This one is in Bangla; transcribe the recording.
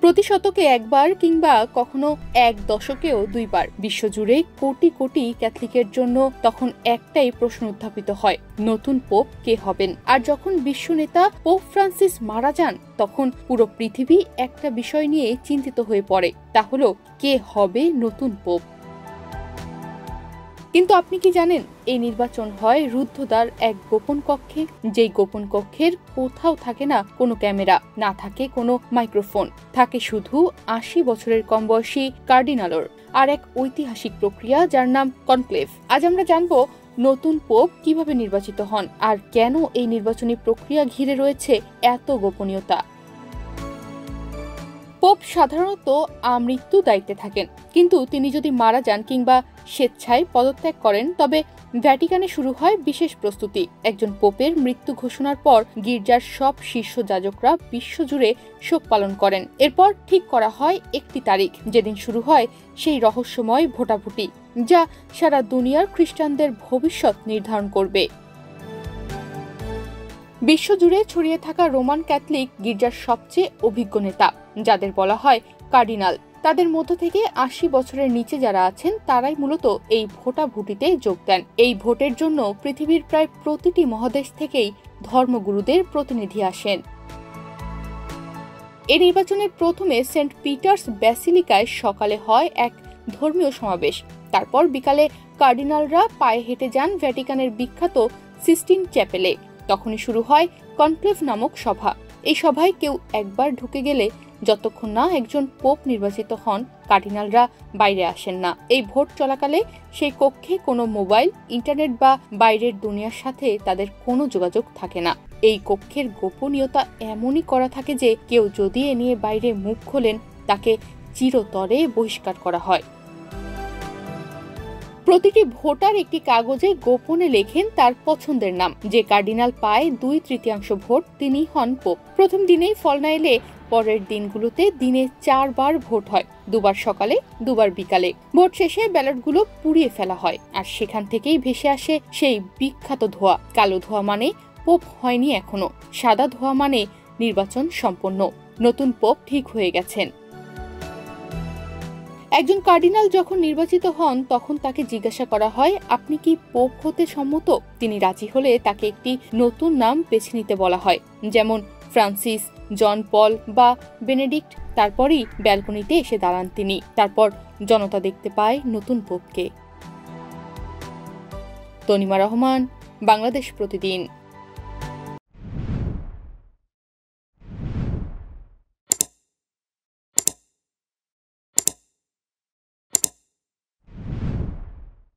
প্রতি শতকে একবার কিংবা কখনো এক দশকেও দুইবার বিশ্বজুড়ে কোটি কোটি ক্যাথলিকের জন্য তখন একটাই প্রশ্ন উত্থাপিত হয়, নতুন পোপ কে হবেন। আর যখন বিশ্ব নেতা পোপ ফ্রান্সিস মারা যান তখন পুরো পৃথিবী একটা বিষয় নিয়ে চিন্তিত হয়ে পড়ে, তা হলো কে হবে নতুন পোপ। কিন্তু আপনি কি জানেন, এই নির্বাচন হয় রুদ্ধদ্বার এক গোপন কক্ষে, যেই গোপন কক্ষের কোথাও থাকে না কোনো ক্যামেরা, না থাকে কোনো মাইক্রোফোন, থাকে শুধু ৮০ বছরের কম বয়সী কার্ডিনালর আর এক ঐতিহাসিক প্রক্রিয়া যার নাম কনক্লেভ। আজ আমরা জানবো নতুন পোপ কিভাবে নির্বাচিত হন আর কেন এই নির্বাচনী প্রক্রিয়া ঘিরে রয়েছে এত গোপনীয়তা। পোপ সাধারণত আমৃত্যু দায়িত্বে থাকেন, কিন্তু তিনি যদি মারা যান কিংবা স্বেচ্ছায় পদত্যাগ করেন তবে ভ্যাটিকানে শুরু হয় বিশেষ প্রস্তুতি। একজন পোপের মৃত্যু ঘোষণার পর গির্জার সব শীর্ষ যাজকরা বিশ্বজুড়ে শোক পালন করেন। এরপর ঠিক করা হয় একটি তারিখ, যেদিন শুরু হয় সেই রহস্যময় ভোটাভুটি যা সারা দুনিয়ার খ্রিস্টানদের ভবিষ্যৎ নির্ধারণ করবে। বিশ্বজুড়ে ছড়িয়ে থাকা রোমান ক্যাথলিক গির্জার সবচেয়ে অভিজ্ঞ নেতা, যাদের বলা হয় কার্ডিনাল, তাদের মধ্য থেকে ৮০ বছরের নিচে যারা আছেন তারাই মূলত এই ভোটাভুটিতে যোগ দেন। এই ভোটের জন্য পৃথিবীর প্রায় প্রতিটি মহাদেশ থেকেই ধর্মগুরুদের প্রতিনিধি আসেন। এই নির্বাচনের প্রথমে সেন্ট পিটার্স ব্যাসিলিকায় সকালে হয় এক ধর্মীয় সমাবেশ, তারপর বিকালে কার্ডিনালরা পায়ে হেঁটে যান ভ্যাটিকানের বিখ্যাত সিস্টিন চ্যাপেলে। তখনই শুরু হয় কনক্লেভ নামক সভা। এই সভায় কেউ একবার ঢুকে গেলে যতক্ষণ না একজন পোপ নির্বাচিত হন কার্ডিনালরা বাইরে আসেন না। এই ভোট চলাকালে সেই কক্ষে কোনো মোবাইল, ইন্টারনেট বা বাইরের দুনিয়ার সাথে তাদের কোনো যোগাযোগ থাকে না। এই কক্ষের গোপনীয়তা এমনই করা থাকে যে কেউ যদি এ নিয়ে বাইরে মুখ খোলেন তাকে চিরতরে বহিষ্কার করা হয়। প্রতিটি ভোটার একটি কাগজে গোপনে লেখেন তার পছন্দের নাম। যে কার্ডিনাল পায় 2/3 ভোট তিনি হন পোপ। প্রথম দিনেই ফল না এলে পরের দিনগুলোতে দিনে 4 বার ভোট হয়, 2 বার সকালে, 2 বার বিকালে। ভোট শেষে ব্যালটগুলো পুড়িয়ে ফেলা হয় আর সেখান থেকেই ভেসে আসে সেই বিখ্যাত ধোঁয়া। কালো ধোঁয়া মানে পোপ হয়নি এখনো, সাদা ধোঁয়া মানে নির্বাচন সম্পন্ন, নতুন পোপ ঠিক হয়ে গেছেন। একজন কার্ডিনাল যখন নির্বাচিত হন তখন তাকে জিজ্ঞাসা করা হয়, আপনি কি পোপ হতে সম্মত? তিনি রাজি হলে তাকে একটি নতুন নাম বেছে নিতে বলা হয়, যেমন ফ্রান্সিস, জন পল বা বেনেডিক্ট। তারপরই ব্যালকনিতে এসে দাঁড়ান তিনি। তারপর জনতা দেখতে পায় নতুন পোপকে। তনিমা রহমান, বাংলাদেশ প্রতিদিন।